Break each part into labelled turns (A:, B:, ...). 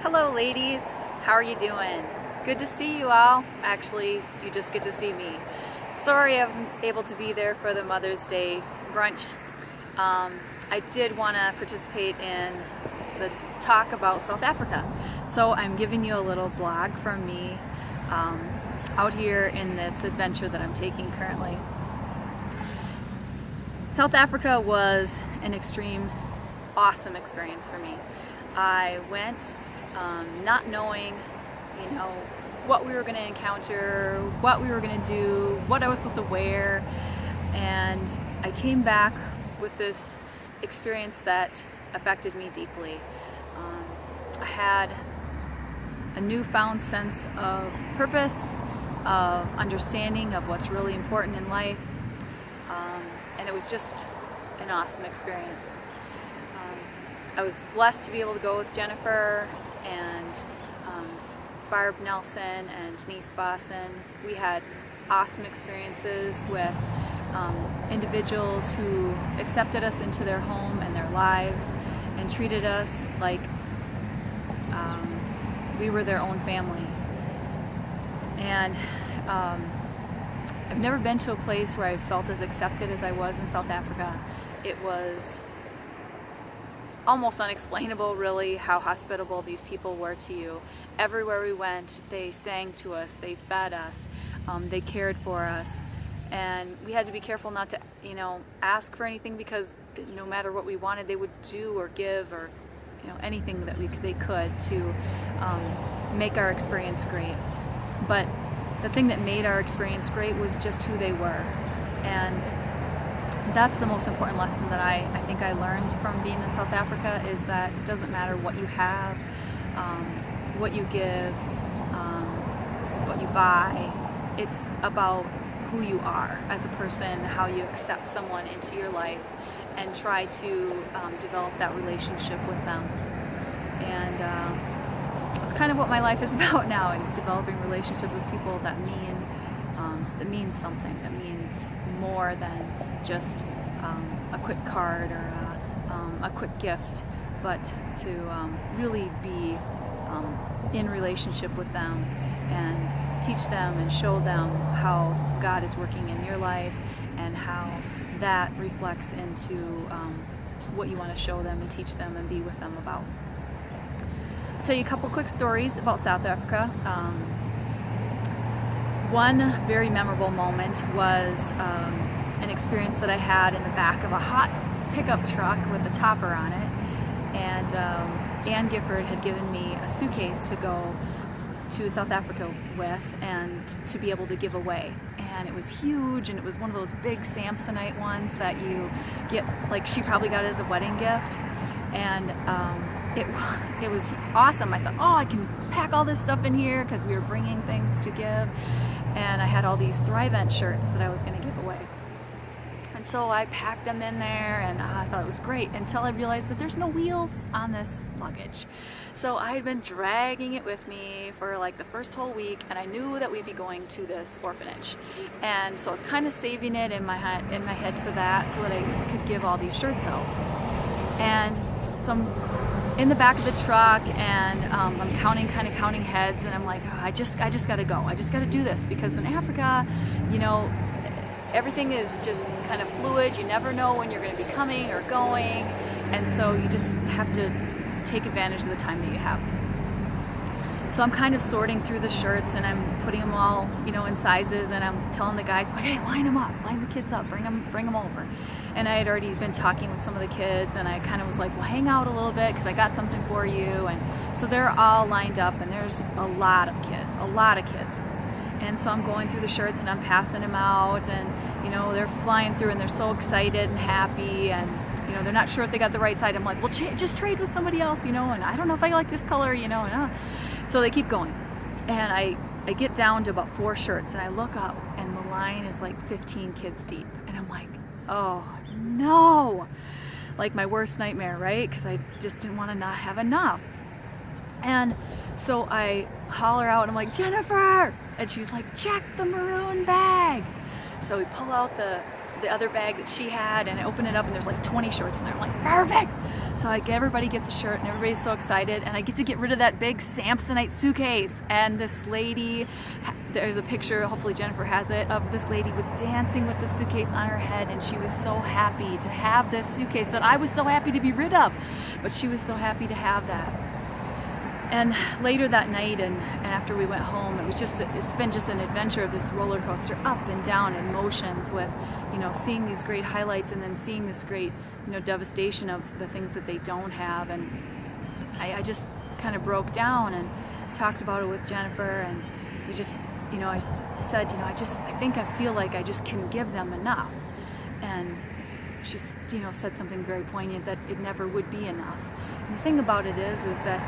A: Hello ladies, how are you doing? Good to see you all. Actually, you just get to see me. Sorry I wasn't able to be there for the Mother's Day brunch. I did want to participate in the talk about South Africa. So I'm giving you a little blog from me out here in this adventure that I'm taking currently. South Africa was an extreme, awesome experience for me. I went not knowing, what we were going to encounter, what we were going to do, what I was supposed to wear, and I came back with this experience that affected me deeply. I had a newfound sense of purpose, of understanding of what's really important in life, and it was just an awesome experience. I was blessed to be able to go with Jennifer and Barb Nelson and Denise Vossen. We had awesome experiences with individuals who accepted us into their home and their lives and treated us like we were their own family. And I've never been to a place where I felt as accepted as I was in South Africa. It was almost unexplainable, really, how hospitable these people were to you. Everywhere we went, they sang to us, they fed us, they cared for us, and we had to be careful not to, ask for anything, because no matter what we wanted, they would do or give or, anything that they could to make our experience great. But the thing that made our experience great was just who they were, and that's the most important lesson that I think I learned from being in South Africa, is that it doesn't matter what you have, what you give, what you buy. It's about who you are as a person, how you accept someone into your life and try to develop that relationship with them. And that's kind of what my life is about now, is developing relationships with people that means something, that means more than just a quick card or a quick gift, but to really be in relationship with them and teach them and show them how God is working in your life and how that reflects into what you want to show them and teach them and be with them about. I'll tell you a couple quick stories about South Africa. One very memorable moment was an experience that I had in the back of a hot pickup truck with a topper on it, and Ann Gifford had given me a suitcase to go to South Africa with and to be able to give away. And it was huge, and it was one of those big Samsonite ones that you get, like she probably got it as a wedding gift, and it was awesome. I thought, I can pack all this stuff in here, because we were bringing things to give, and I had all these Thrivent shirts that I was going to give away. And so I packed them in there, and I thought it was great, until I realized that there's no wheels on this luggage. So I had been dragging it with me for like the first whole week, and I knew that we'd be going to this orphanage. And so I was kind of saving it in my head for that, so that I could give all these shirts out. And so I'm in the back of the truck, and I'm counting heads, and I'm like, I just got to go. I just got to do this, because in Africa, everything is just kind of fluid. You never know when you're going to be coming or going, and so you just have to take advantage of the time that you have. So I'm kind of sorting through the shirts, and I'm putting them all, in sizes, and I'm telling the guys, okay, line them up, line the kids up, bring them over. And I had already been talking with some of the kids, and I kind of was like, well, hang out a little bit, because I got something for you. And so they're all lined up, and there's a lot of kids. And so I'm going through the shirts, and I'm passing them out, and they're flying through, and they're so excited and happy, and they're not sure if they got the right side. I'm like, well, just trade with somebody else, and I don't know if I like this color, So they keep going, and I get down to about 4 shirts, and I look up, and the line is like 15 kids deep, and I'm like, oh no, like my worst nightmare, right? Because I just didn't want to not have enough. And so I holler out, and I'm like, Jennifer, and she's like, check the maroon bag. So we pull out the other bag that she had, and I open it up, and there's like 20 shirts in there. I'm like, perfect. So everybody gets a shirt and everybody's so excited, and I get to get rid of that big Samsonite suitcase. And this lady, there's a picture, hopefully Jennifer has it, of this lady dancing with the suitcase on her head, and she was so happy to have this suitcase that I was so happy to be rid of, but she was so happy to have that. And later that night, and after we went home, it's been just an adventure of this roller coaster, up and down in motions, with, seeing these great highlights and then seeing this great, devastation of the things that they don't have. And I just kind of broke down and talked about it with Jennifer, and we just, I said, I feel like I just can give them enough. And she, said something very poignant, that it never would be enough. And the thing about it is that,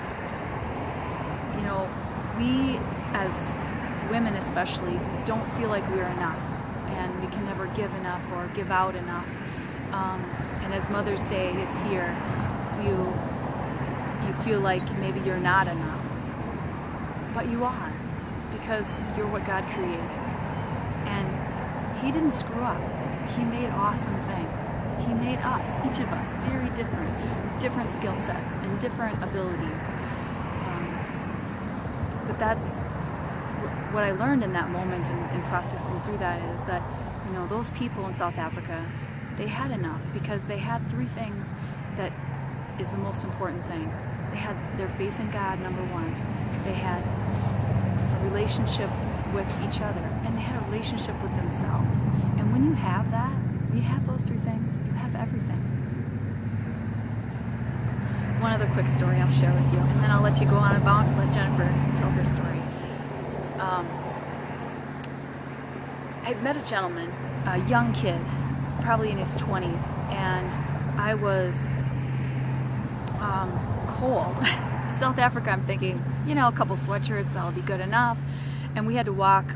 A: we as women especially don't feel like we're enough, and we can never give enough or give out enough. And as Mother's Day is here, you feel like maybe you're not enough, but you are, because you're what God created, and He didn't screw up. He made awesome things. He made us, each of us, very different, with different skill sets and different abilities. But that's what I learned in that moment, and processing through that, is that, those people in South Africa, they had enough, because they had three things that is the most important thing. They had their faith in God, number one. They had a relationship with each other, and they had a relationship with themselves. And when you have that, when you have those three things, you have everything. One other quick story I'll share with you, and then I'll let you go on about and let Jennifer tell her story. I met a gentleman, a young kid, probably in his 20s, and I was cold. In South Africa, I'm thinking, a couple sweatshirts, that'll be good enough. And we had to walk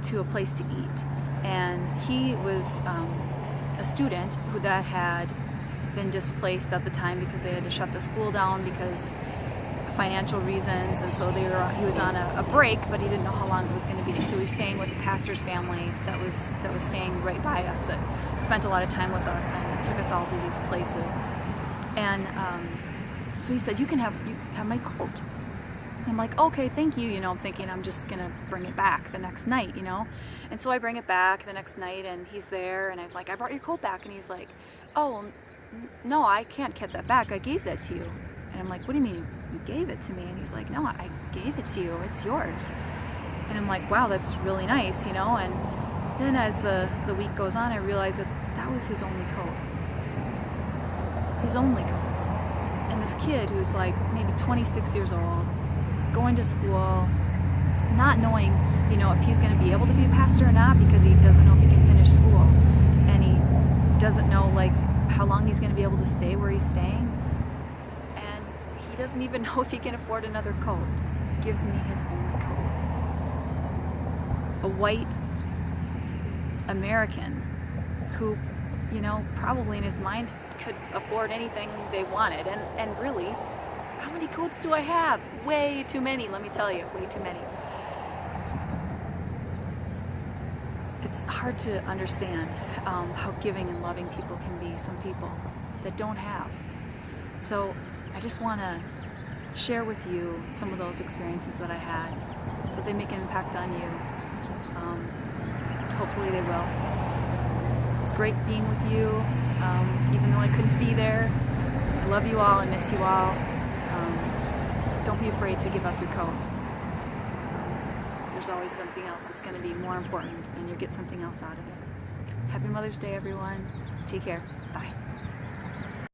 A: to a place to eat. And he was a student that had been displaced at the time because they had to shut the school down because of financial reasons, and so he was on a break, but he didn't know how long it was going to be. So he was staying with a pastor's family that was staying right by us, that spent a lot of time with us and took us all to these places. And so he said, you have my coat. And I'm like, okay, thank you. I'm thinking I'm just gonna bring it back the next night, And so I bring it back the next night, and he's there, and I was like, I brought your coat back, and he's like, oh, no, I can't get that back. I gave that to you. And I'm like, what do you mean you gave it to me? And he's like, no, I gave it to you. It's yours. And I'm like, wow, that's really nice, And then as the week goes on, I realize that was his only coat. His only coat. And this kid who's like maybe 26 years old, going to school, not knowing, if he's going to be able to be a pastor or not, because he doesn't know if he can finish school, and he doesn't know how long he's going to be able to stay where he's staying, and he doesn't even know if he can afford another coat. Gives me his only coat. A white American who, probably in his mind could afford anything they wanted, and really, how many coats do I have? Way too many, let me tell you, way too many. It's hard to understand how giving and loving people can be, some people that don't have. So I just want to share with you some of those experiences that I had, so they make an impact on you. Hopefully they will. It's great being with you, even though I couldn't be there. I love you all, I miss you all. Don't be afraid to give up your coat. There's always something else that's going to be more important, and you'll get something else out of it. Happy Mother's Day, everyone. Take care. Bye.